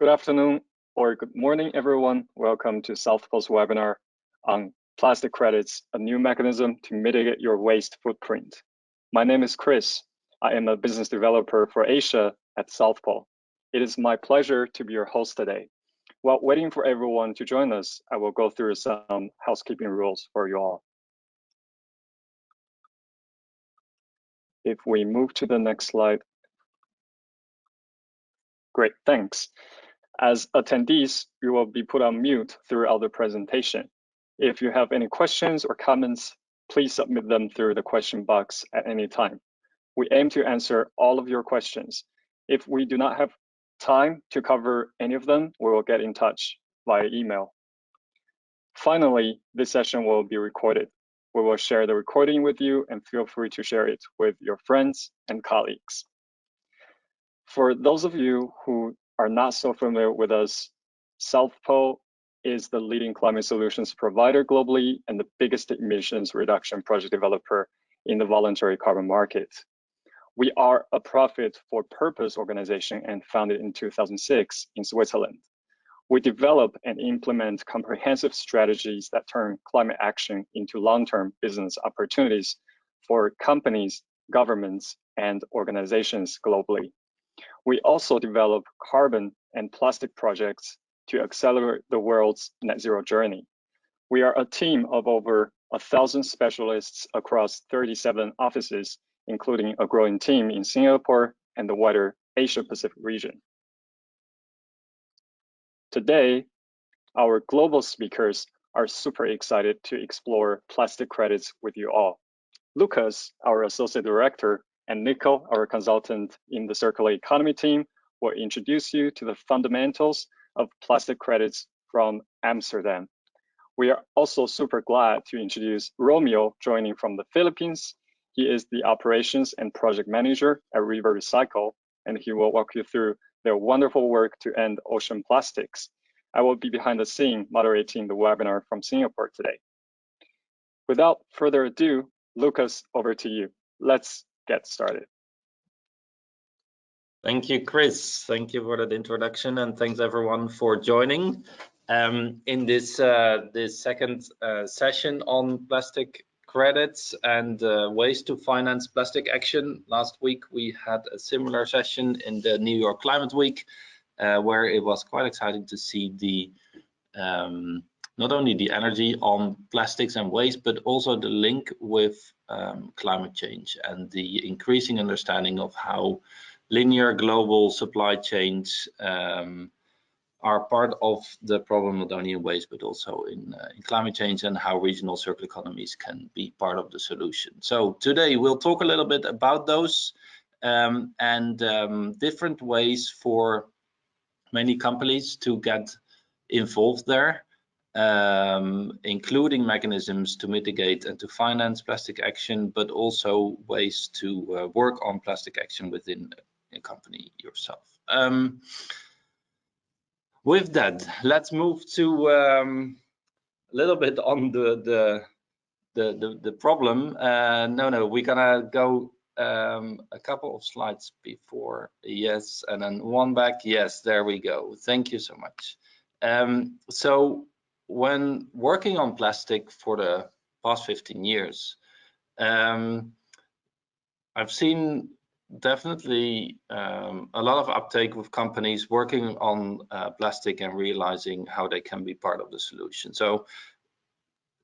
Good afternoon or good morning, everyone. Welcome to South Pole's webinar on plastic credits, a new mechanism to mitigate your waste footprint. My name is Chris. I am a business developer for Asia at South Pole. It is my pleasure to be your host today. While waiting for everyone to join us, I will go through some housekeeping rules for you all. If we move to the next slide. Great, thanks. As attendees, you will be put on mute throughout the presentation. If you have any questions or comments, please submit them through the question box at any time. We aim to answer all of your questions. If we do not have time to cover any of them, we will get in touch via email. Finally, this session will be recorded. We will share the recording with you and feel free to share it with your friends and colleagues. For those of you who are not so familiar with us, South Pole is the leading climate solutions provider globally and the biggest emissions reduction project developer in the voluntary carbon market. We are a profit for purpose organization and founded in 2006 in Switzerland. We develop and implement comprehensive strategies that turn climate action into long-term business opportunities for companies, governments, and organizations globally. We also develop carbon and plastic projects to accelerate the world's net zero journey. We are a team of over 1,000 specialists across 37 offices, including a growing team in Singapore and the wider Asia Pacific region. Today, our global speakers are super excited to explore plastic credits with you all. Lucas, our Associate Director, and Nico, our consultant in the circular economy team, will introduce you to the fundamentals of plastic credits from Amsterdam. We are also super glad to introduce Romeo joining from the Philippines. He is the operations and project manager at River Recycle, and he will walk you through their wonderful work to end ocean plastics. I will be behind the scene moderating the webinar from Singapore today. Without further ado, Lucas, over to you. Let's get started. Thank you, Chris. Thank you for that introduction, and thanks everyone for joining in this second session on plastic credits and ways to finance plastic action. Last week we had a similar session in the New York Climate Week, where it was quite exciting to see the not only the energy on plastics and waste, but also the link with climate change and the increasing understanding of how linear global supply chains are part of the problem, not only in waste, but also in climate change, and how regional circular economies can be part of the solution. So today we'll talk a little bit about those and different ways for many companies to get involved there, including mechanisms to mitigate and to finance plastic action, but also ways to work on plastic action within a company yourself. With that, let's move to a little bit on the problem. No, we're gonna go a couple of slides before. Yes, and then one back. Yes, there we go. Thank you so much. So when working on plastic for the past 15 years, I've seen definitely a lot of uptake with companies working on plastic and realizing how they can be part of the solution. So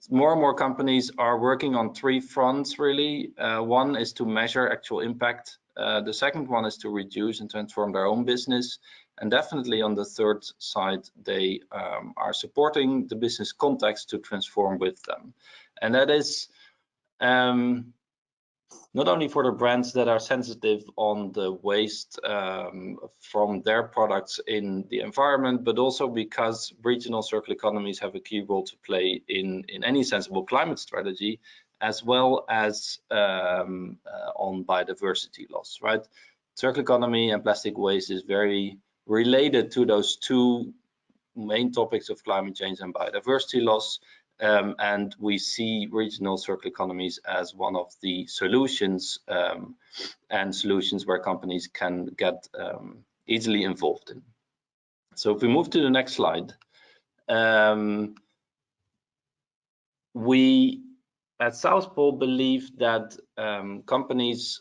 more and more companies are working on three fronts, really. One is to measure actual impact. The second one is to reduce and transform their own business. And definitely on the third side, they are supporting the business context to transform with them. And that is not only for the brands that are sensitive on the waste from their products in the environment, but also because regional circular economies have a key role to play in any sensible climate strategy, as well as on biodiversity loss, right? Circular economy and plastic waste is very related to those two main topics of climate change and biodiversity loss. And we see regional circular economies as one of the solutions and solutions where companies can get easily involved in. So if we move to the next slide, we at South Pole believe that companies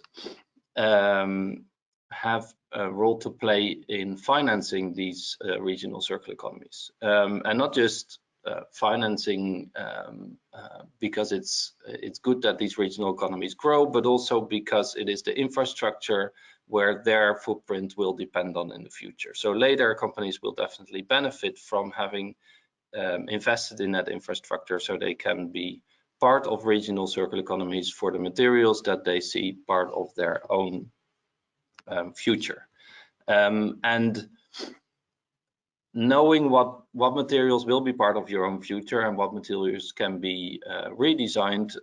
have a role to play in financing these regional circular economies, and not just financing because it's good that these regional economies grow, but also because it is the infrastructure where their footprint will depend on in the future. So later companies will definitely benefit from having invested in that infrastructure, so they can be part of regional circular economies for the materials that they see part of their own future. And knowing what materials will be part of your own future and what materials can be redesigned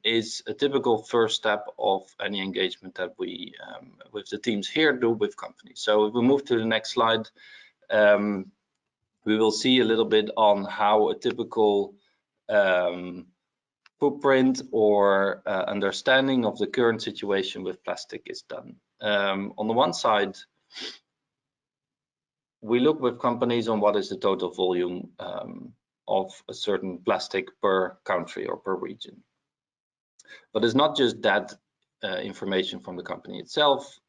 is a typical first step of any engagement that we with the teams here do with companies. So if we move to the next slide, we will see a little bit on how a typical footprint or understanding of the current situation with plastic is done. On the one side, we look with companies on what is the total volume of a certain plastic per country or per region. But it's not just that information from the company itself.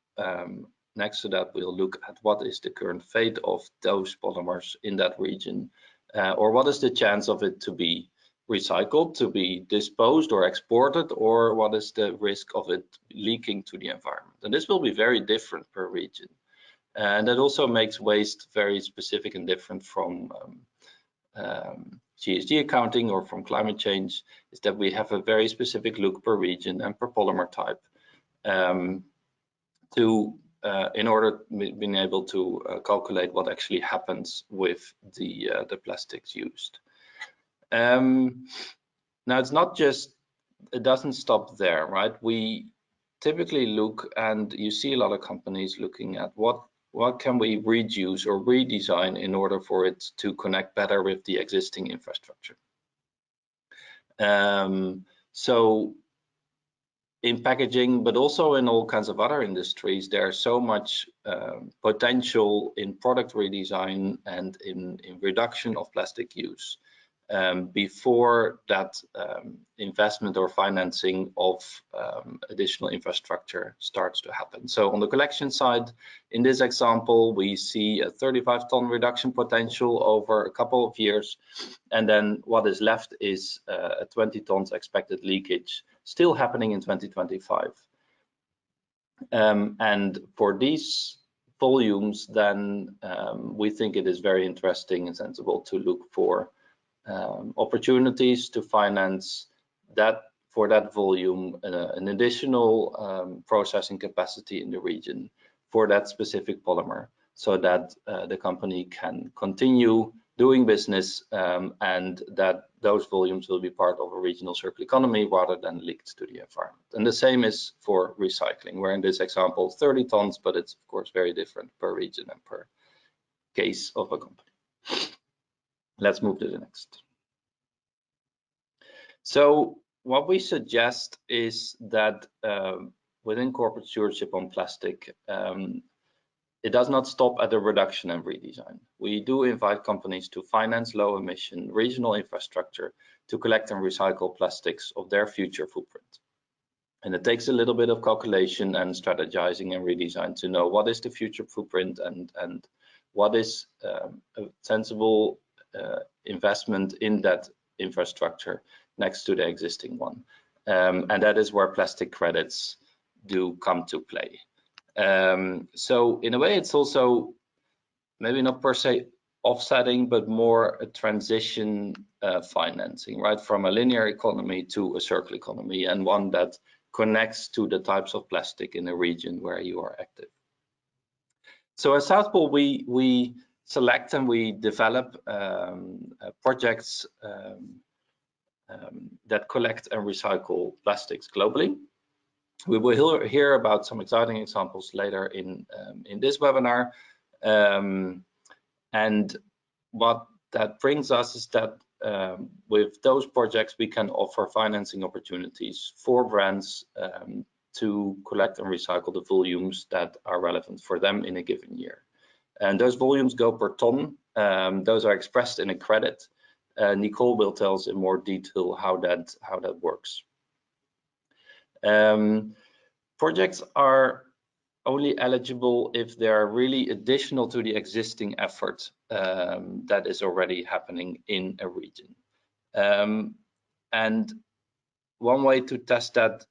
Next to that, we'll look at what is the current fate of those polymers in that region, or what is the chance of it to be recycled, to be disposed or exported, or what is the risk of it leaking to the environment. And this will be very different per region. And that also makes waste very specific and different from GHG accounting or from climate change, is that we have a very specific look per region and per polymer type in order being able to calculate what actually happens with the plastics used. Now it's not just, it doesn't stop there, right? We typically look, and you see a lot of companies looking at what can we reduce or redesign in order for it to connect better with the existing infrastructure. So in packaging, but also in all kinds of other industries, there's so much potential in product redesign and in reduction of plastic use before that investment or financing of additional infrastructure starts to happen. So on the collection side, in this example, we see a 35-ton reduction potential over a couple of years, and then what is left is a 20 tons expected leakage still happening in 2025. And for these volumes, then we think it is very interesting and sensible to look for opportunities to finance that for that volume, an additional processing capacity in the region for that specific polymer, so that the company can continue doing business and that those volumes will be part of a regional circular economy rather than leaked to the environment. And the same is for recycling, where in this example 30 tons, but it's of course very different per region and per case of a company. Let's move to the next. So what we suggest is that within corporate stewardship on plastic, it does not stop at the reduction and redesign. We do invite companies to finance low emission regional infrastructure to collect and recycle plastics of their future footprint. And it takes a little bit of calculation and strategizing and redesign to know what is the future footprint and what is a sensible investment in that infrastructure next to the existing one. And that is where plastic credits do come to play. So in a way, it's also maybe not per se offsetting, but more a transition financing, right? From a linear economy to a circular economy, and one that connects to the types of plastic in the region where you are active. So at South Pole, we select and we develop projects that collect and recycle plastics globally. We will hear about some exciting examples later in this webinar. And what that brings us is that with those projects, we can offer financing opportunities for brands to collect and recycle the volumes that are relevant for them in a given year. And those volumes go per ton. Those are expressed in a credit. Nicole will tell us in more detail how that works. Projects are only eligible if they are really additional to the existing effort that is already happening in a region. And one way to test that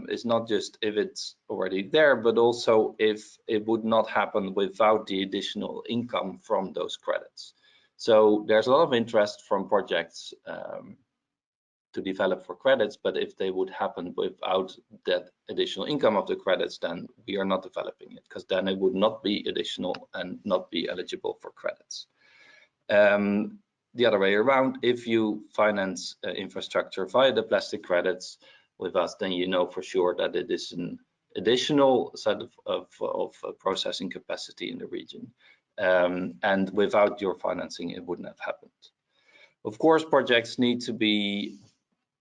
is not just if it's already there, but also if it would not happen without the additional income from those credits. So there's a lot of interest from projects to develop for credits, but if they would happen without that additional income of the credits, then we are not developing it, because then it would not be additional and not be eligible for credits. The other way around, if you finance infrastructure via the plastic credits with us, then you know for sure that it is an additional set of processing capacity in the region. And without your financing, it wouldn't have happened. Of course, projects need to be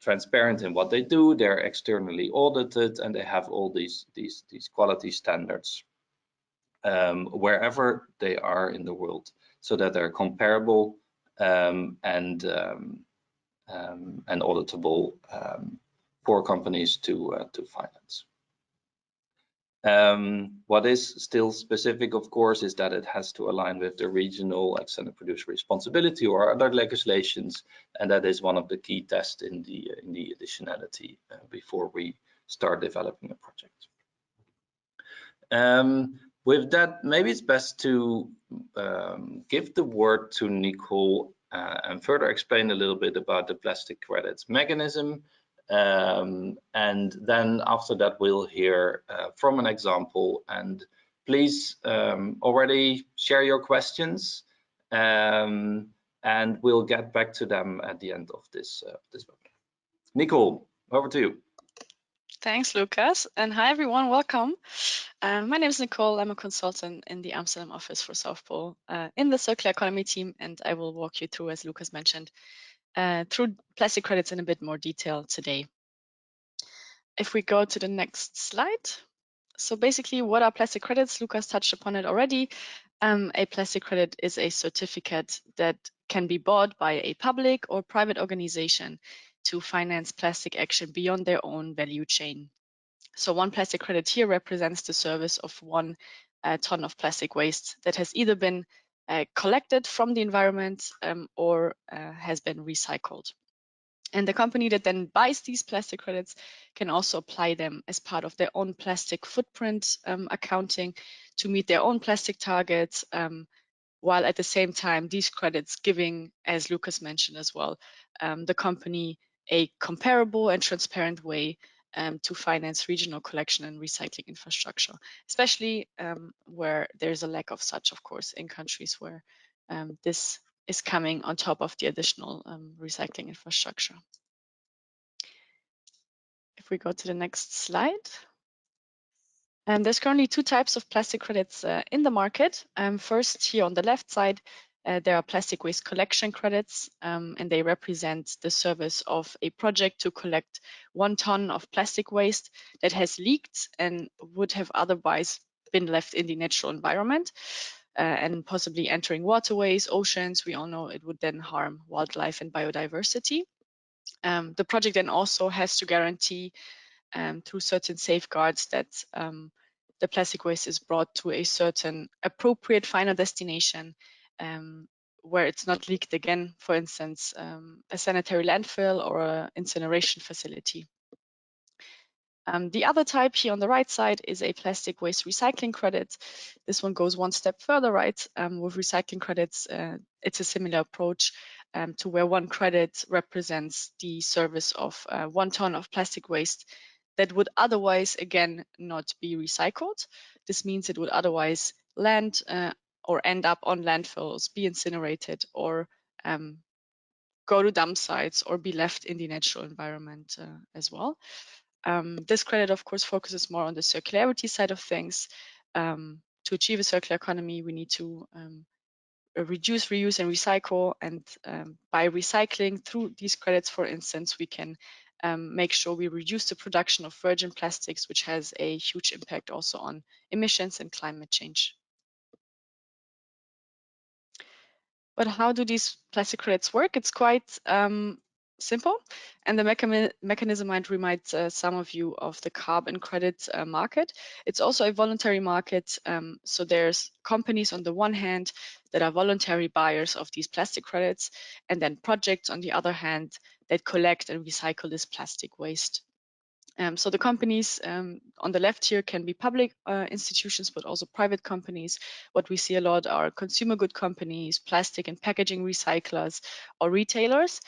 transparent in what they do. They're externally audited, and they have all these quality standards wherever they are in the world, so that they're comparable and auditable for companies to finance. What is still specific, of course, is that it has to align with the regional extended producer responsibility or other legislations, and that is one of the key tests in the additionality before we start developing a project. With that, maybe it's best to give the word to Nicole and further explain a little bit about the plastic credits mechanism. And then after that, we'll hear from an example. And please already share your questions, and we'll get back to them at the end of this webinar. Nicole, over to you. Thanks, Lucas. And hi, everyone. Welcome. My name is Nicole. I'm a consultant in the Amsterdam office for South Pole in the circular economy team, and I will walk you through, as Lucas mentioned, through plastic credits in a bit more detail today. If we go to the next slide. So basically, what are plastic credits? Lucas touched upon it already. A plastic credit is a certificate that can be bought by a public or private organization to finance plastic action beyond their own value chain. So one plastic credit here represents the service of 1 ton of plastic waste that has either been collected from the environment or has been recycled. And the company that then buys these plastic credits can also apply them as part of their own plastic footprint accounting to meet their own plastic targets, while at the same time these credits giving, as Lucas mentioned as well, the company a comparable and transparent way to finance regional collection and recycling infrastructure, especially where there's a lack of such, of course, in countries where this is coming on top of the additional recycling infrastructure. If we go to the next slide. There's currently 2 types of plastic credits in the market. First, here on the left side, there are plastic waste collection credits, and they represent the service of a project to collect 1 ton of plastic waste that has leaked and would have otherwise been left in the natural environment and possibly entering waterways, oceans. We all know it would then harm wildlife and biodiversity. The project then also has to guarantee through certain safeguards that the plastic waste is brought to a certain appropriate final destination where it's not leaked again, for instance, a sanitary landfill or an incineration facility. The other type here on the right side is a plastic waste recycling credit. This one goes 1 step further right. With recycling credits, it's a similar approach to where 1 credit represents the service of 1 ton of plastic waste that would otherwise, again, not be recycled. This means it would otherwise land or end up on landfills, be incinerated, or go to dump sites or be left in the natural environment as well. This credit, of course, focuses more on the circularity side of things. To achieve a circular economy, we need to reduce, reuse, and recycle. And by recycling through these credits, for instance, we can make sure we reduce the production of virgin plastics, which has a huge impact also on emissions and climate change. But how do these plastic credits work? It's quite simple, and the mechanism might remind some of you of the carbon credit market. It's also a voluntary market, so there's companies on the one hand that are voluntary buyers of these plastic credits, and then projects on the other hand that collect and recycle this plastic waste. So the companies on the left here can be public institutions, but also private companies. What we see a lot are consumer good companies, plastic and packaging recyclers, or retailers,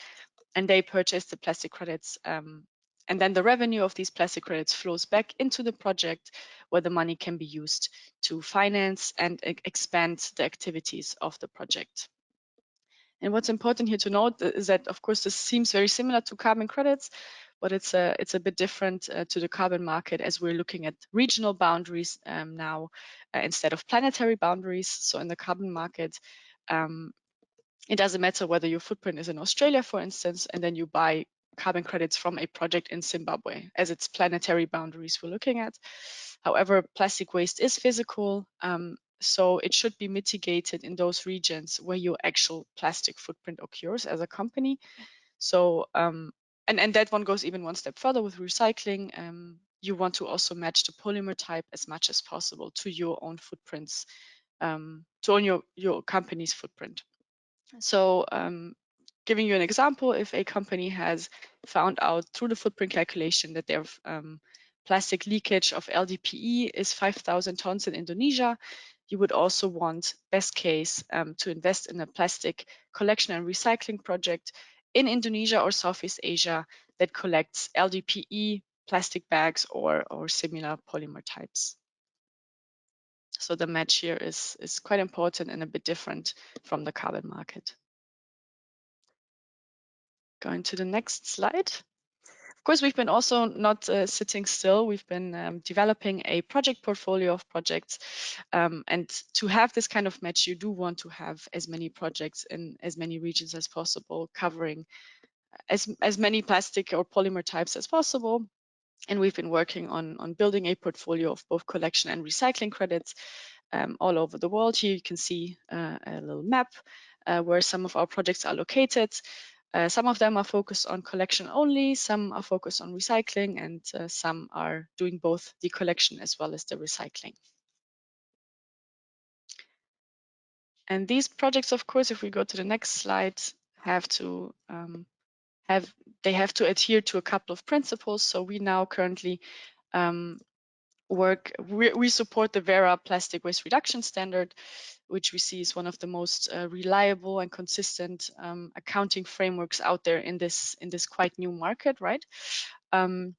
and they purchase the plastic credits. And then the revenue of these plastic credits flows back into the project where the money can be used to finance and expand the activities of the project. And what's important here to note is that, of course, this seems very similar to carbon credits, but it's a bit different to the carbon market as we're looking at regional boundaries now instead of planetary boundaries. So in the carbon market, it doesn't matter whether your footprint is in Australia, for instance, and then you buy carbon credits from a project in Zimbabwe, as it's planetary boundaries we're looking at. However, plastic waste is physical, so it should be mitigated in those regions where your actual plastic footprint occurs as a company. So, and that one goes even one step further with recycling. You want to also match the polymer type as much as possible to your own footprints, to own your company's footprint. So giving you an example, if a company has found out through the footprint calculation that their plastic leakage of LDPE is 5,000 tons in Indonesia, you would also want, best case, to invest in a plastic collection and recycling project in Indonesia or Southeast Asia that collects LDPE, plastic bags, or similar polymer types. So the match here is quite important and a bit different from the carbon market. Going to the next slide. Of course, we've been also not sitting still. We've been developing a project portfolio of projects. And to have this kind of match, you do want to have as many projects in as many regions as possible, covering as many plastic or polymer types as possible. And we've been working on building a portfolio of both collection and recycling credits all over the world. Here you can see a little map where some of our projects are located. Some of them are focused on collection only, some are focused on recycling, and some are doing both the collection as well as the recycling. And these projects, of course, if we go to the next slide, have to adhere to a couple of principles. So we now currently we support the Vera plastic waste reduction standard, which we see is one of the most reliable and consistent accounting frameworks out there in this quite new market, right? And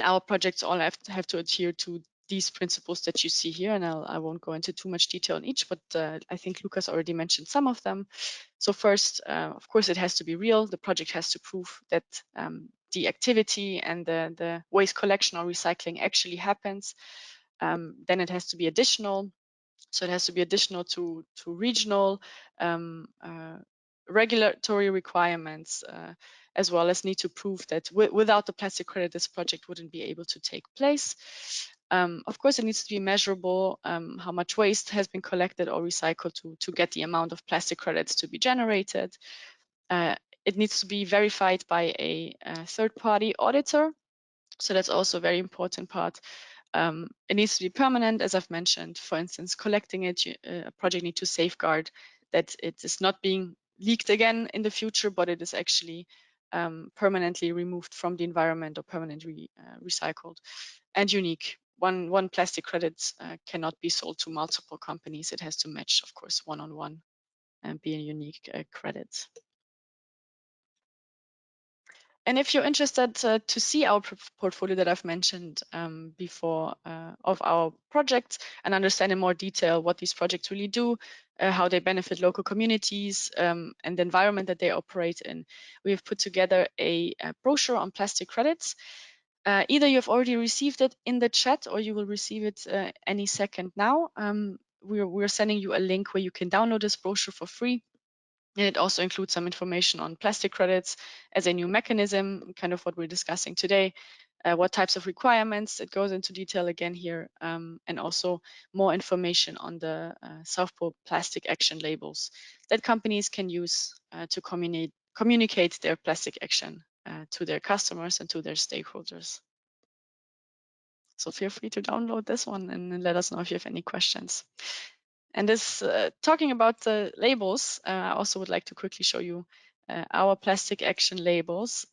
our projects all have to adhere to these principles that you see here, and I won't go into too much detail on each, but I think Lucas already mentioned some of them. So first, of course, it has to be real. The project has to prove that the activity and the waste collection or recycling actually happens. Then it has to be additional. So it has to be additional to regional regulatory requirements, as well as need to prove that without the plastic credit, this project wouldn't be able to take place. Of course, it needs to be measurable, how much waste has been collected or recycled to get the amount of plastic credits to be generated. It needs to be verified by a third-party auditor. So that's also a very important part. It needs to be permanent, as I've mentioned. For instance, collecting it, a project needs to safeguard that it is not being leaked again in the future, but it is actually permanently removed from the environment or permanently recycled and unique. One plastic credit cannot be sold to multiple companies. It has to match, of course, one-on-one and be a unique credit. And if you're interested to see our portfolio that I've mentioned before of our projects and understand in more detail what these projects really do, how they benefit local communities and the environment that they operate in, we have put together a brochure on plastic credits. Either you've already received it in the chat or you will receive it any second now. We're sending you a link where you can download this brochure for free. And it also includes some information on plastic credits as a new mechanism, kind of what we're discussing today, what types of requirements. It goes into detail again here, and also more information on the South Pole plastic action labels that companies can use to communicate their plastic action to their customers and to their stakeholders. So feel free to download this one and let us know if you have any questions. And this, talking about the labels, I also would like to quickly show you our plastic action labels.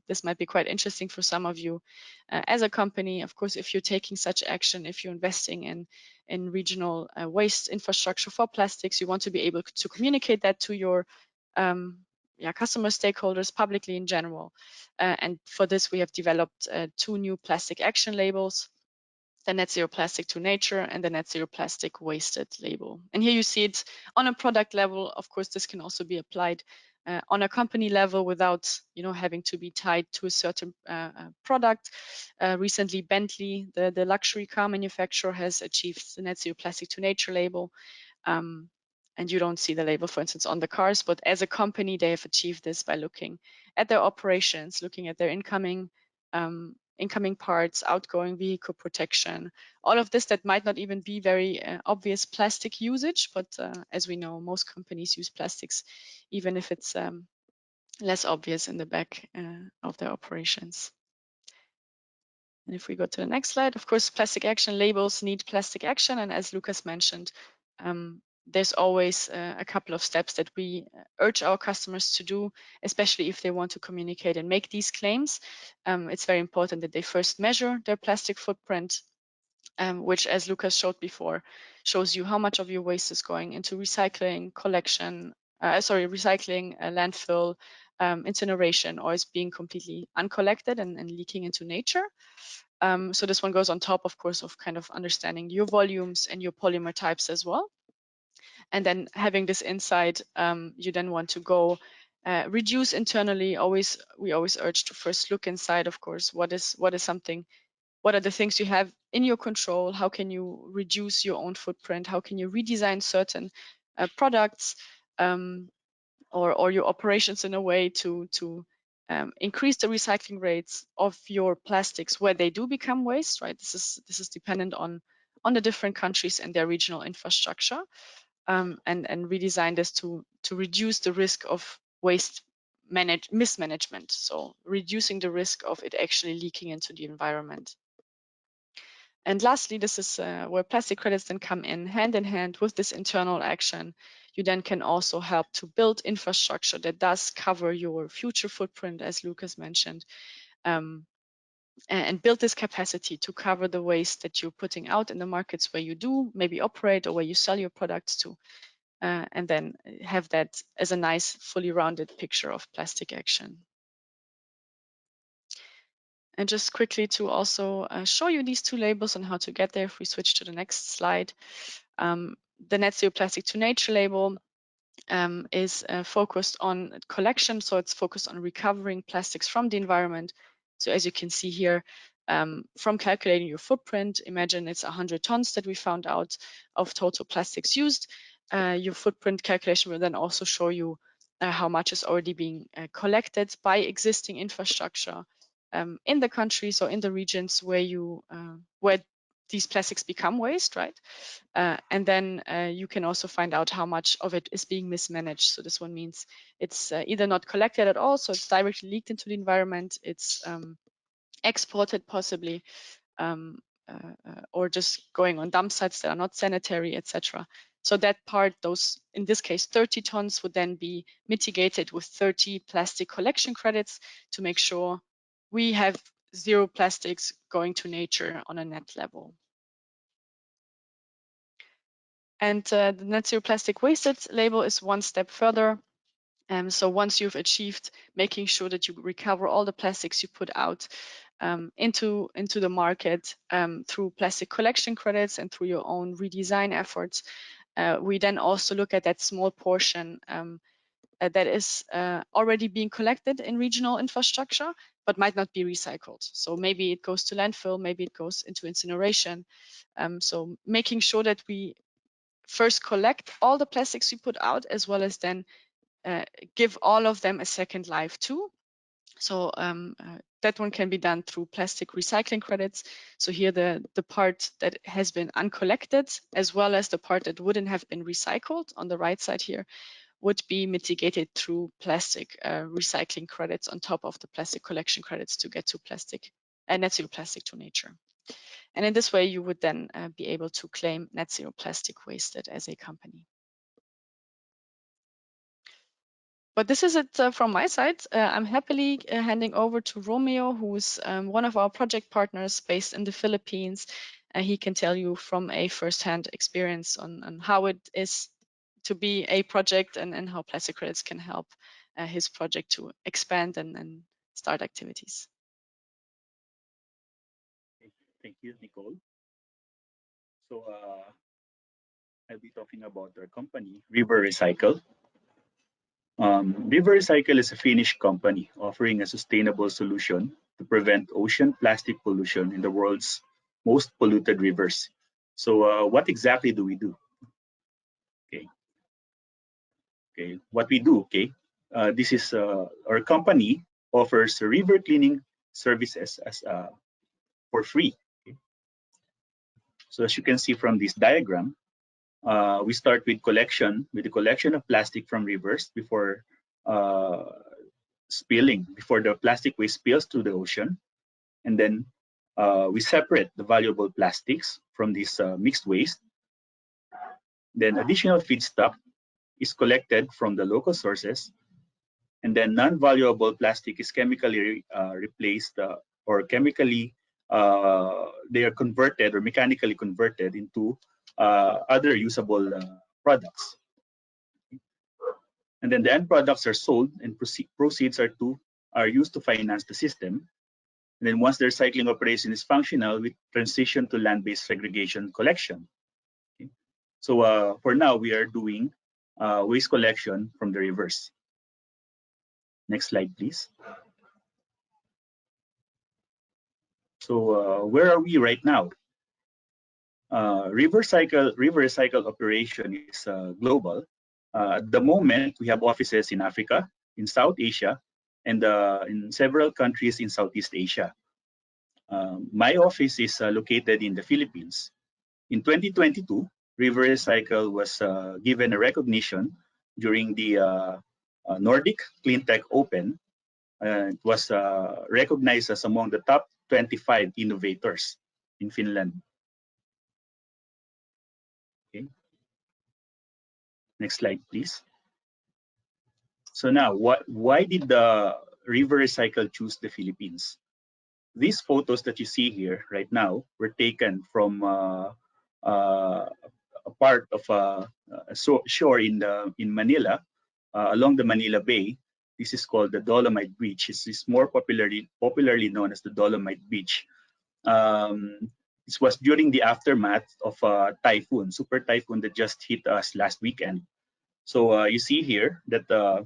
This might be quite interesting for some of you. As a company, of course, if you're taking such action, if you're investing in regional waste infrastructure for plastics, you want to be able to communicate that to your customer stakeholders publicly in general. And for this, we have developed 2 new plastic action labels, the net zero plastic to nature and the net zero plastic wasted label. And here you see it on a product level. Of course, this can also be applied on a company level without, having to be tied to a certain product. Recently, Bentley, the luxury car manufacturer, has achieved the net zero plastic to nature label. And you don't see the label, for instance, on the cars, but as a company, they have achieved this by looking at their operations, looking at their incoming parts, outgoing vehicle protection, all of this that might not even be very obvious plastic usage, but as we know, most companies use plastics, even if it's less obvious in the back of their operations. And if we go to the next slide, of course, plastic action labels need plastic action. And as Lucas mentioned, there's always a couple of steps that we urge our customers to do, especially if they want to communicate and make these claims. It's very important that they first measure their plastic footprint, which, as Lucas showed before, shows you how much of your waste is going into recycling, landfill, incineration, or is being completely uncollected and leaking into nature. So this one goes on top, of course, of kind of understanding your volumes and your polymer types as well. And then having this insight, you then want to go reduce internally. We always urge to first look inside, of course, what are the things you have in your control? How can you reduce your own footprint? How can you redesign certain products or your operations in a way to increase the recycling rates of your plastics where they do become waste, right? This is dependent on the different countries and their regional infrastructure. And redesign this to reduce the risk of waste mismanagement. So reducing the risk of it actually leaking into the environment. And lastly, this is where plastic credits then come in hand with this internal action. You then can also help to build infrastructure that does cover your future footprint, as Lucas mentioned, and build this capacity to cover the waste that you're putting out in the markets where you do maybe operate or where you sell your products to. And then have that as a nice, fully rounded picture of plastic action. And just quickly to also show you these 2 labels and how to get there, if we switch to the next slide. The Net Zero Plastic to Nature label is focused on collection, so it's focused on recovering plastics from the environment. So as you can see here, from calculating your footprint, imagine it's 100 tons that we found out of total plastics used. Your footprint calculation will then also show you how much is already being collected by existing infrastructure in the countries or in the regions where these plastics become waste, right? And then you can also find out how much of it is being mismanaged. So this one means it's either not collected at all, so it's directly leaked into the environment, it's exported possibly, or just going on dump sites that are not sanitary, etc. So that part, those, in this case, 30 tons would then be mitigated with 30 plastic collection credits to make sure we have 0 plastics going to nature on a net level. And the net zero plastic wasted label is one step further. So once you've achieved making sure that you recover all the plastics you put out into the market through plastic collection credits and through your own redesign efforts, we then also look at that small portion that is already being collected in regional infrastructure, but might not be recycled. So maybe it goes to landfill, maybe it goes into incineration. So making sure that we first collect all the plastics we put out, as well as then give all of them a second life too. So that one can be done through plastic recycling credits. So here the part that has been uncollected, as well as the part that wouldn't have been recycled on the right side here, would be mitigated through plastic recycling credits on top of the plastic collection credits to get to net zero plastic to nature. And in this way, you would then be able to claim net zero plastic wasted as a company. But this is it from my side. I'm happily handing over to Romeo, who's one of our project partners based in the Philippines. He can tell you from a first-hand experience on how it is to be a project and how plastic credits can help his project to expand and start activities. Thank you, Nicole. So I'll be talking about our company, River Recycle. River Recycle is a Finnish company offering a sustainable solution to prevent ocean plastic pollution in the world's most polluted rivers. So what exactly do we do? Okay, what we do, this is our company offers river cleaning services as for free. Okay? So as you can see from this diagram, we start with the collection of plastic from rivers before before the plastic waste spills to the ocean. And then we separate the valuable plastics from this mixed waste. Then additional feedstock is collected from the local sources. And then non-valuable plastic is chemically replaced or chemically, they are converted or mechanically converted into other usable products. And then the end products are sold and proceeds are used to finance the system. And then once the recycling operation is functional, we transition to land-based segregation collection. Okay. So for now, we are doing waste collection from the rivers. Next slide, please. So where are we right now? River Recycle operation is global. At the moment, we have offices in Africa, in South Asia, and in several countries in Southeast Asia. My office is located in the Philippines. In 2022, River Recycle was given a recognition during the Nordic Cleantech Open. It was recognized as among the top 25 innovators in Finland. Okay. Next slide, please. So now, why did the River Recycle choose the Philippines? These photos that you see here right now were taken from a part of a shore in Manila, along the Manila Bay. This is called the Dolomite Beach. This is more popularly known as the Dolomite Beach. This was during the aftermath of a typhoon, super typhoon that just hit us last weekend. So you see here that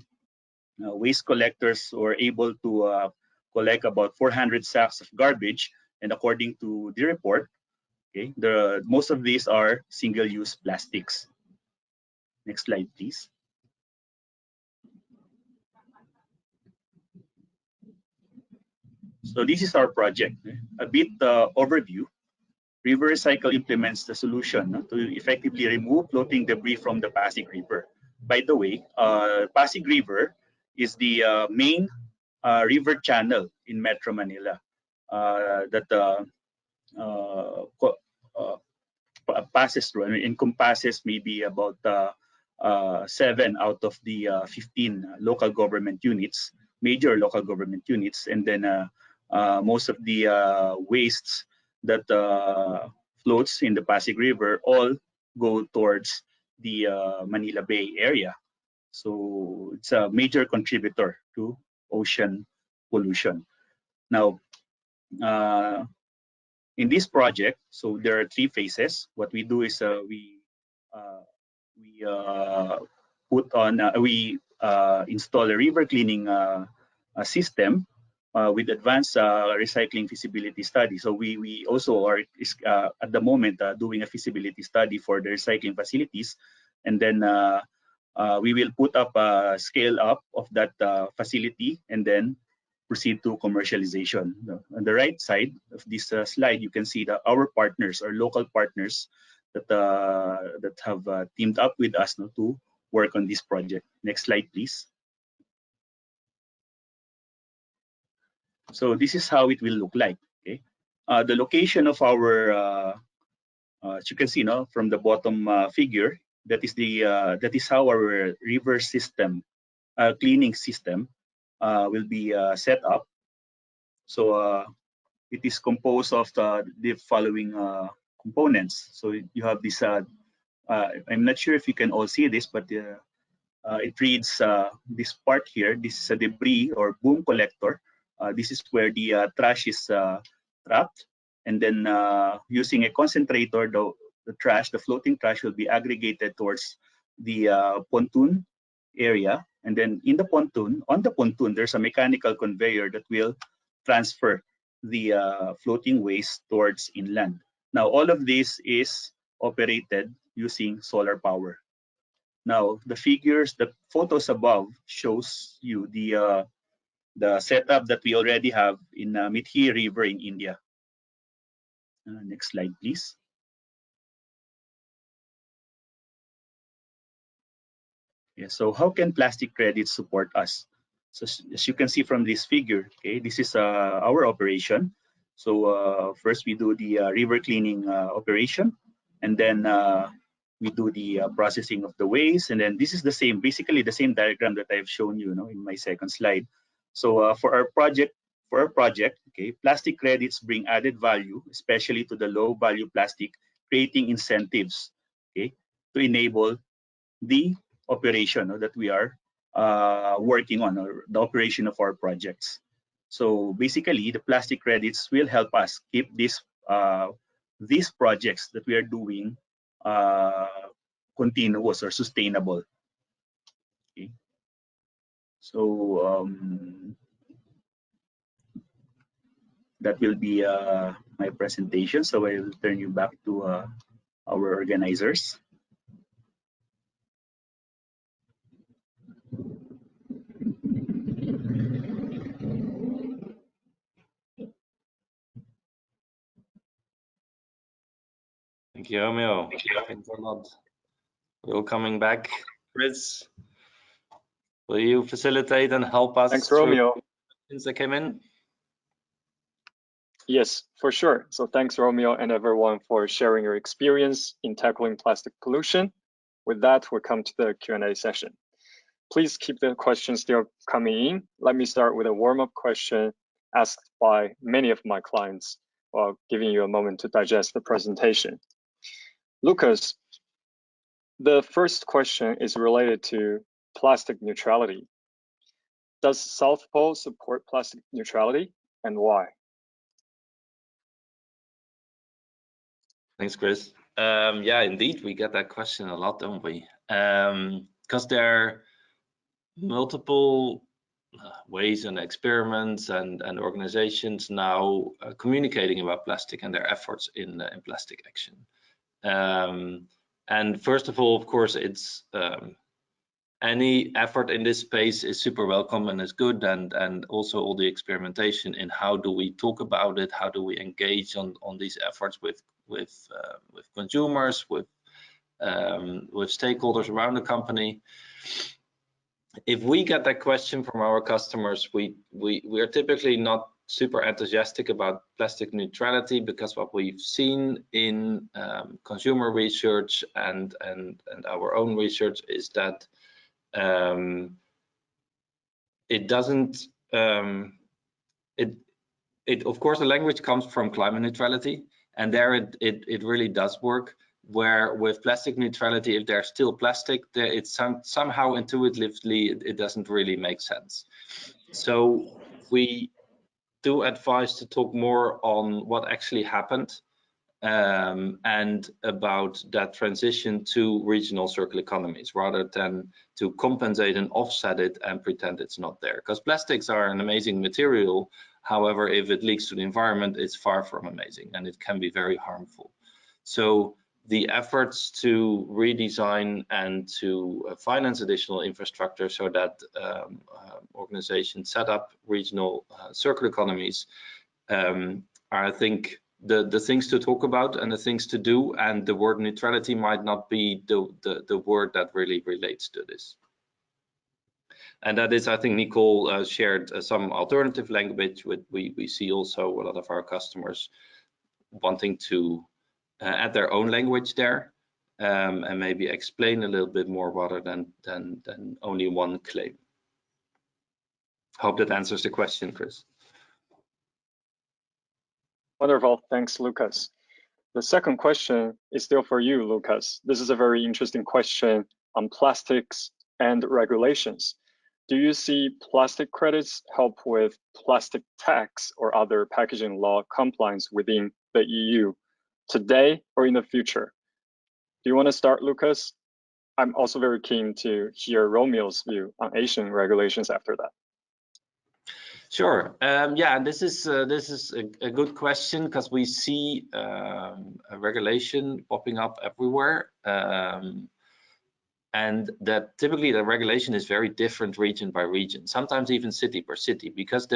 waste collectors were able to collect about 400 sacks of garbage, and according to the report, okay, most of these are single-use plastics. Next slide, please. So this is our project. A bit overview. River Recycle implements the solution to effectively remove floating debris from the Pasig River. By the way, Pasig River is the main river channel in Metro Manila that passes through and encompasses maybe about 7 out of the 15 local government units, major local government units, and then most of the wastes that floats in the Pasig River all go towards the Manila Bay area. So it's a major contributor to ocean pollution. Now, in this project, so there are 3 phases. What we do is we install a river cleaning system with advanced recycling feasibility study. So we also are at the moment doing a feasibility study for the recycling facilities, and then we will put up a scale up of that facility, and then proceed to commercialization. On the right side of this slide, you can see that our partners, our local partners that have teamed up with us to work on this project. Next slide, please. So this is how it will look like. Okay, the location of our, as you can see now from the bottom figure, that is how our river system, cleaning system, will be set up. So it is composed of the following components. So you have this. I'm not sure if you can all see this, but it reads this part here. This is a debris or boom collector. This is where the trash is trapped, and then using a concentrator, the floating trash will be aggregated towards the pontoon area, and then on the pontoon, there's a mechanical conveyor that will transfer the floating waste towards inland. Now, all of this is operated using solar power. Now, the photos above shows you the setup that we already have in Mithi River in India. Next slide, please. Yeah, so how can plastic credits support us? So as you can see from this figure, okay, this is our operation. So first we do the river cleaning operation, and then we do the processing of the waste, and then this is basically the same diagram that I've shown you, in my second slide. So for our project, okay, plastic credits bring added value, especially to the low value plastic, creating incentives, okay, to enable the operation that we are working on, or the operation of our projects. So basically, the plastic credits will help us keep these projects that we are doing continuous or sustainable. Okay. So that will be my presentation. So I will turn you back to our organizers. Thank you, Romeo. Thanks a lot. We're coming back. Chris, will you facilitate and help us? Thanks, Romeo. Since they came in? Yes, for sure. So thanks, Romeo, and everyone for sharing your experience in tackling plastic pollution. With that, we'll come to the Q&A session. Please keep the questions still coming in. Let me start with a warm-up question asked by many of my clients while giving you a moment to digest the presentation. Lucas, the first question is related to plastic neutrality. Does South Pole support plastic neutrality, and why? Thanks, Chris. Yeah, indeed, we get that question a lot, don't we? Because there are multiple ways and experiments and organizations now communicating about plastic and their efforts in plastic action. And first of all, of course, it's any effort in this space is super welcome and is good, and also all the experimentation in how do we talk about it, how do we engage on these efforts with consumers, with stakeholders around the company. If we get that question from our customers, we are typically not super enthusiastic about plastic neutrality, because what we've seen in consumer research and our own research is that it doesn't of course the language comes from climate neutrality, and there it really does work, where with plastic neutrality, if there's still plastic there, it's somehow intuitively it doesn't really make sense. So we do advise to talk more on what actually happened and about that transition to regional circular economies, rather than to compensate and offset it and pretend it's not there. Because plastics are an amazing material. However, if it leaks to the environment, it's far from amazing, and it can be very harmful. So the efforts to redesign and to finance additional infrastructure so that organizations set up regional circular economies are, I think, the things to talk about and the things to do, and the word neutrality might not be the word that really relates to this. And that is, I think Nicole shared some alternative language. We see also a lot of our customers wanting to add their own language there, and maybe explain a little bit more rather than only one claim. Hope that answers the question, Chris. Wonderful, thanks, Lucas. The second question is still for you, Lucas. This is a very interesting question on plastics and regulations. Do you see plastic credits help with plastic tax or other packaging law compliance within the EU today or in the future? Do you want to start, Lucas? I'm also very keen to hear Romeo's view on Asian regulations after that. Sure. Yeah, this is a good question, because we see a regulation popping up everywhere, and that typically the regulation is very different region by region, sometimes even city per city, because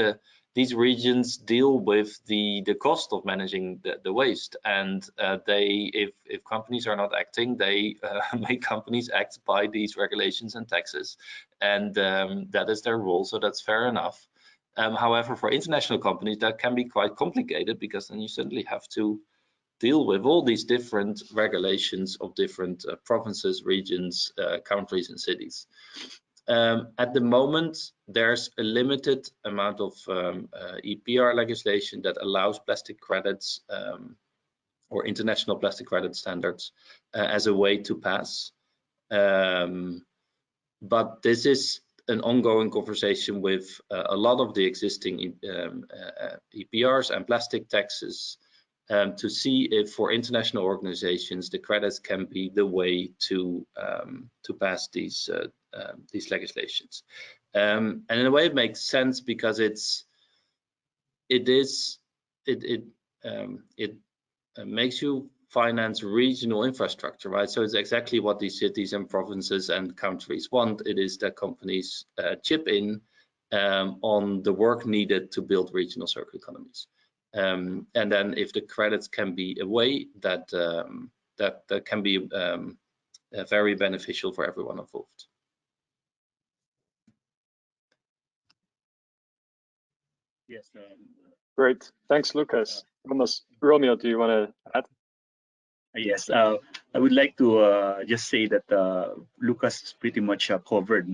these regions deal with the cost of managing the waste, and if companies are not acting, they make companies act by these regulations and taxes, and that is their role, so that's fair enough. However, for international companies, that can be quite complicated, because then you suddenly have to deal with all these different regulations of different provinces, regions, countries, and cities. At the moment, there's a limited amount of EPR legislation that allows plastic credits or international plastic credit standards as a way to pass. But this is an ongoing conversation with a lot of the existing EPRs and plastic taxes to see if for international organizations the credits can be the way to pass these legislations. And in a way it makes sense, because it makes you finance regional infrastructure, right? So it's exactly what these cities and provinces and countries want. It is that companies chip in on the work needed to build regional circular economies. And then if the credits can be a way that that can be very beneficial for everyone involved. Yes. Great, thanks, Lucas. Romeo, do you want to add? Yes, I would like to just say that Lucas pretty much covered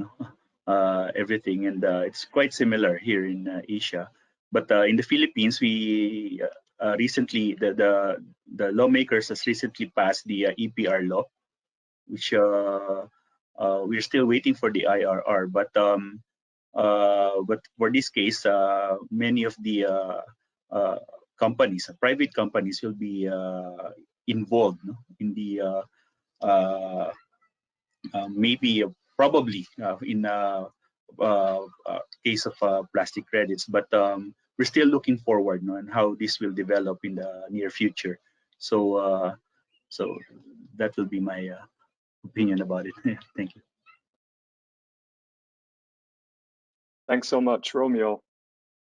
everything, and it's quite similar here in Asia. But in the Philippines, we recently the lawmakers has recently passed the EPR law, which we're still waiting for the IRR. But for this case, many of the companies, private companies, will be involved in the maybe probably in case of plastic credits, but we're still looking forward on how this will develop in the near future. So so that will be my opinion about it. Thank you. Thanks so much, Romeo.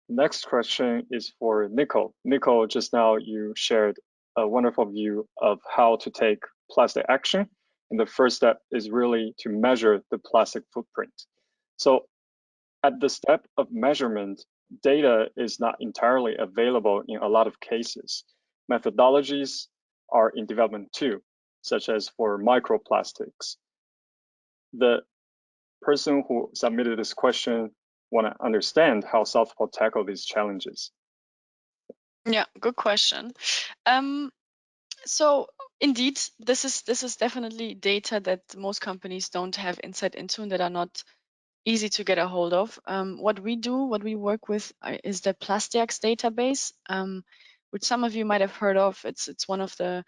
Next question is for Nicole. Nicole, just now you shared a wonderful view of how to take plastic action. And the first step is really to measure the plastic footprint. So at the step of measurement, data is not entirely available in a lot of cases. Methodologies are in development too, such as for microplastics. The person who submitted this question want to understand how Southport tackle these challenges. Yeah, good question. So indeed, this is definitely data that most companies don't have insight into and that are not easy to get a hold of. What we work with is the Plastiax database, which some of you might have heard of. It's one of the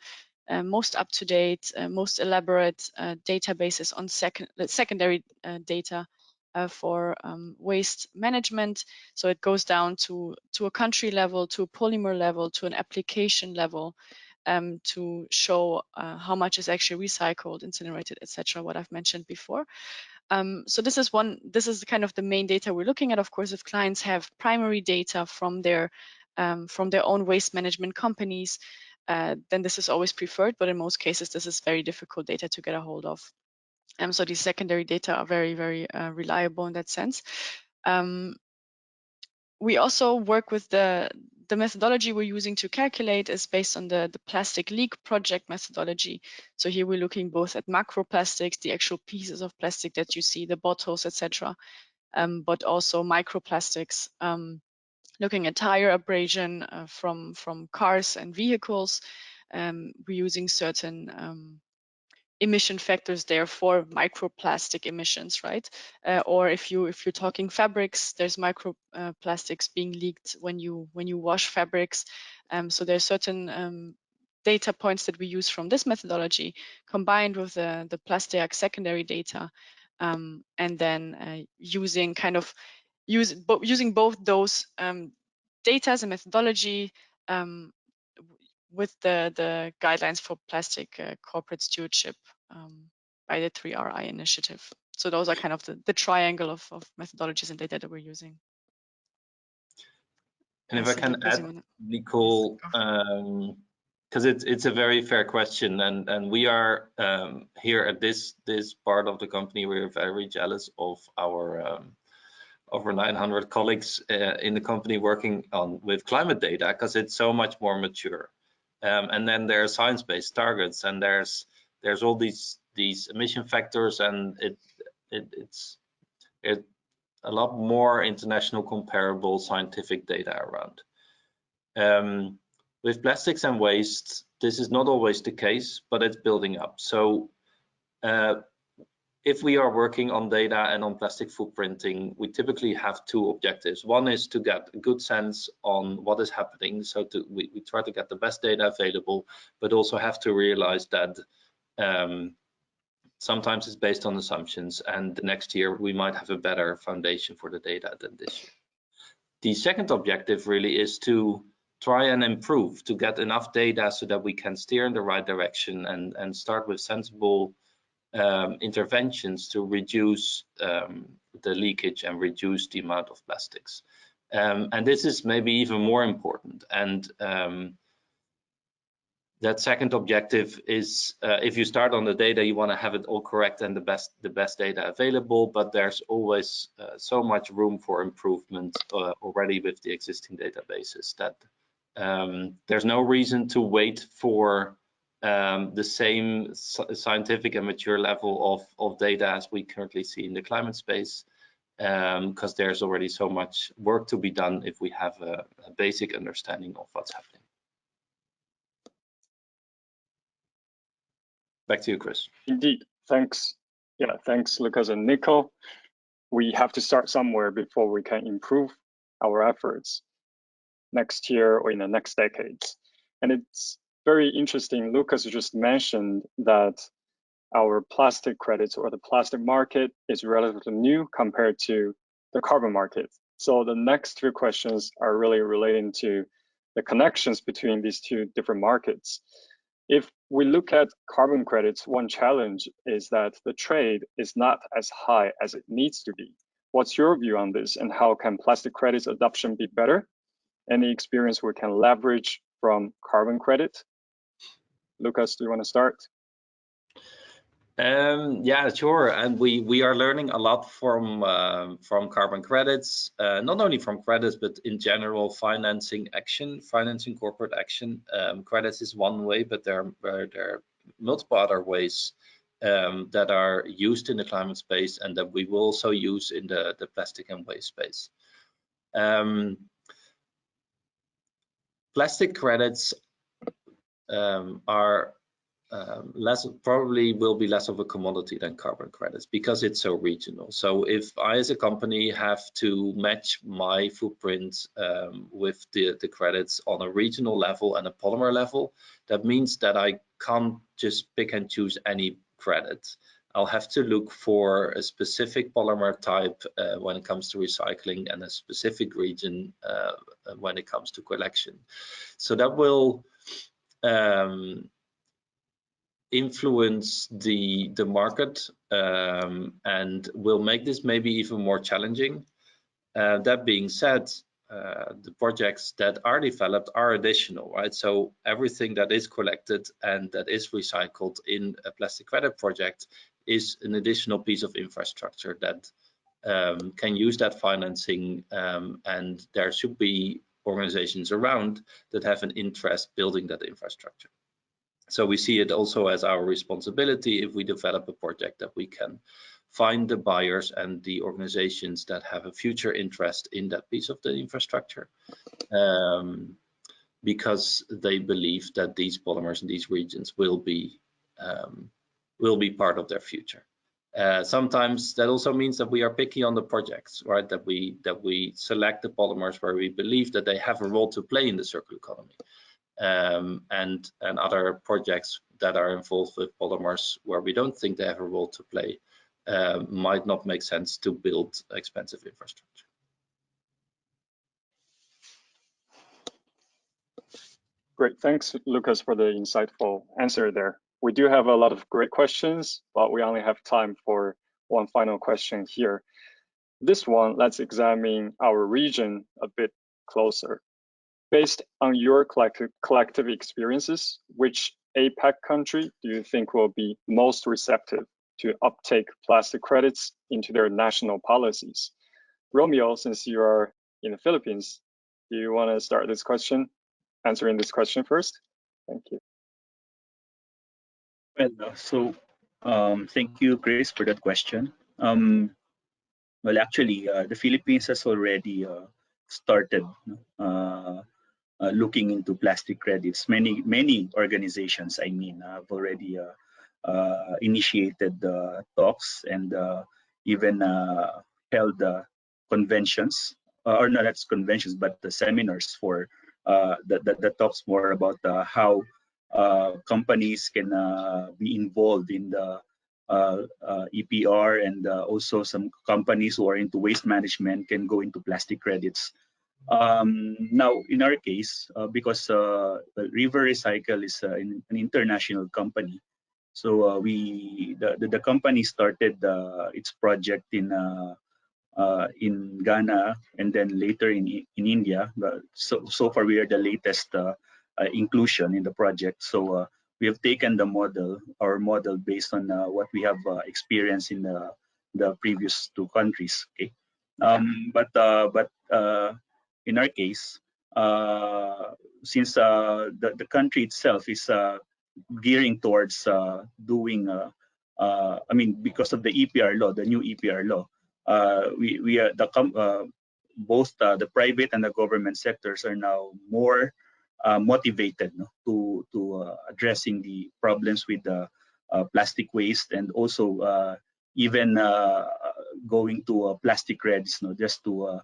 most up-to-date, most elaborate databases on secondary data for waste management. So it goes down to a country level, to a polymer level, to an application level. to show how much is actually recycled, incinerated, etc. What I've mentioned before. So this is kind of the main data we're looking at. Of course, if clients have primary data from their own waste management companies, then this is always preferred. But in most cases, this is very difficult data to get a hold of. So these secondary data are very, very reliable in that sense. We also work with the methodology we're using to calculate is based on the plastic leak project methodology. So here we're looking both at macroplastics, the actual pieces of plastic that you see, the bottles, etc., but also microplastics, looking at tire abrasion from cars and vehicles. We're using certain emission factors there for microplastic emissions, right? Or if you're talking fabrics, there's microplastics being leaked when you wash fabrics. So there's certain data points that we use from this methodology combined with the Plastiac secondary data, and then using both those data as a methodology with the guidelines for plastic corporate stewardship by the 3RI initiative. So those are kind of the triangle of methodologies and data that we're using. And if I can add, Nicole, because it's a very fair question, and we are here at this part of the company, we're very jealous of our over 900 colleagues in the company working with climate data, because it's so much more mature. And then there are science-based targets, and there's all these emission factors, and it's a lot more international comparable scientific data around. With plastics and waste, this is not always the case, but it's building up. So if we are working on data and on plastic footprinting, we typically have two objectives. One is to get a good sense on what is happening. So we try to get the best data available, but also have to realize that sometimes it's based on assumptions, and the next year we might have a better foundation for the data than this year. The second objective really is to try and improve, to get enough data so that we can steer in the right direction and start with sensible interventions to reduce the leakage and reduce the amount of plastics. And this is maybe even more important. And that second objective is if you start on the data, you want to have it all correct and the best data available, but there's always so much room for improvement already with the existing databases that there's no reason to wait for the same scientific and mature level of data as we currently see in the climate space, because there's already so much work to be done if we have a basic understanding of what's happening. Back to you, Chris. Indeed, thanks. Yeah, thanks, Lucas and Nico. We have to start somewhere before we can improve our efforts next year or in the next decades. And it's very interesting, Lucas just mentioned that our plastic credits or the plastic market is relatively new compared to the carbon market. So the next two questions are really relating to the connections between these two different markets. If we look at carbon credits, one challenge is that the trade is not as high as it needs to be. What's your view on this, and how can plastic credits adoption be better? Any experience we can leverage from carbon credit? Lucas, do you want to start? Yeah, sure. And we are learning a lot from carbon credits, not only from credits, but in general financing corporate action. Credits is one way, but there are multiple other ways that are used in the climate space and that we will also use in the plastic and waste space. Plastic credits are probably will be less of a commodity than carbon credits because it's so regional. So if I as a company have to match my footprint with the credits on a regional level and a polymer level, that means that I can't just pick and choose any credit. I'll have to look for a specific polymer type when it comes to recycling and a specific region when it comes to collection. So that will influence the market and will make this maybe even more challenging. That being said, the projects that are developed are additional, right? So everything that is collected and that is recycled in a plastic credit project is an additional piece of infrastructure that can use that financing, and there should be organizations around that have an interest building that infrastructure. So we see it also as our responsibility, if we develop a project, that we can find the buyers and the organizations that have a future interest in that piece of the infrastructure, because they believe that these polymers in these regions will be part of their future. Sometimes that also means that we are picky on the projects, right? That we select the polymers where we believe that they have a role to play in the circular economy. And other projects that are involved with polymers where we don't think they have a role to play might not make sense to build expensive infrastructure. Great, thanks, Lucas, for the insightful answer there. We do have a lot of great questions, but we only have time for one final question here. This one, let's examine our region a bit closer. Based on your collective experiences, which APEC country do you think will be most receptive to uptake plastic credits into their national policies? Romeo, since you are in the Philippines, do you want to start this question, answering this question first? Thank you. Well, thank you, Chris, for that question. Well, actually, the Philippines has already started looking into plastic credits. Many organizations, I mean, have already initiated talks and even held conventions, or not that's conventions, but the seminars for that talks more about how companies can be involved in the EPR, and also some companies who are into waste management can go into plastic credits. Now, in our case, because River Recycle is an international company, so the company started its project in Ghana and then later in India. So far, we are the latest inclusion in the project. So we have taken our model based on what we have experienced in the previous two countries. Okay, but in our case, since the country itself is gearing towards doing, I mean, because of the EPR law, the new EPR law, we are both the private and the government sectors are now more motivated, no, to addressing the problems with the plastic waste, and also even going to plastic credits, no, just to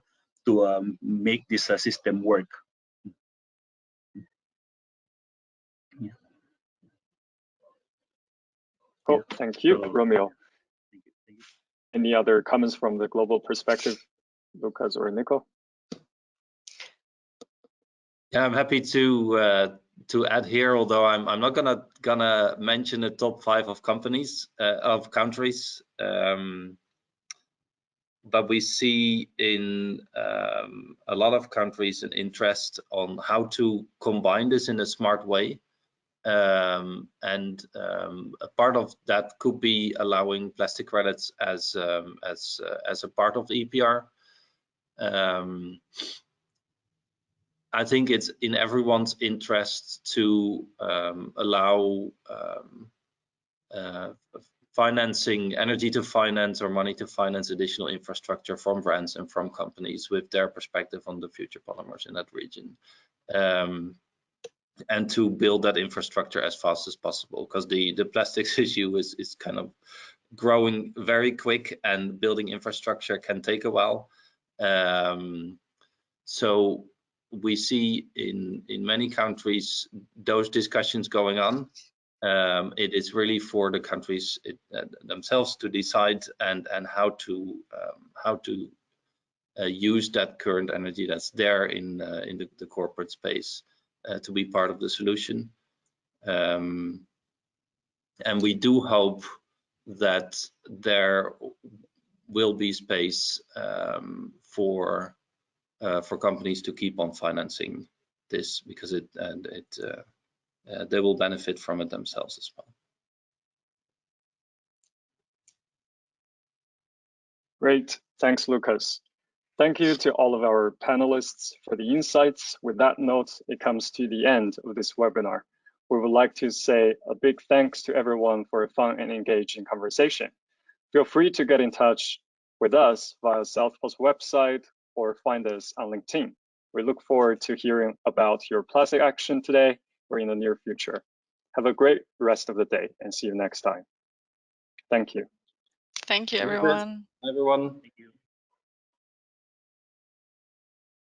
make this system work. Yeah. Cool. Thank you, So, Romeo. thank you. Any other comments from the global perspective, Lucas or Nico? Yeah, I'm happy to add here, although I'm not gonna mention the top 5 of companies of countries, but we see in a lot of countries an interest on how to combine this in a smart way, and a part of that could be allowing plastic credits as a part of the EPR. I think it's in everyone's interest to allow financing, energy to finance or money to finance additional infrastructure from brands and from companies with their perspective on the future polymers in that region, and to build that infrastructure as fast as possible, because the plastics issue is kind of growing very quick, and building infrastructure can take a while. So we see in many countries those discussions going on. It is really for the countries themselves to decide and how to use that current energy that's there in the corporate space to be part of the solution. And we do hope that there will be space for companies to keep on financing this, because they will benefit from it themselves as well. Great, thanks, Lucas. Thank you to all of our panelists for the insights. With that note, it comes to the end of this webinar. We would like to say a big thanks to everyone for a fun and engaging conversation. Feel free to get in touch with us via Southpost's website or find us on LinkedIn. We look forward to hearing about your plastic action today or in the near future. Have a great rest of the day and see you next time. Thank you. Thank you, everyone. Everyone. Thank you.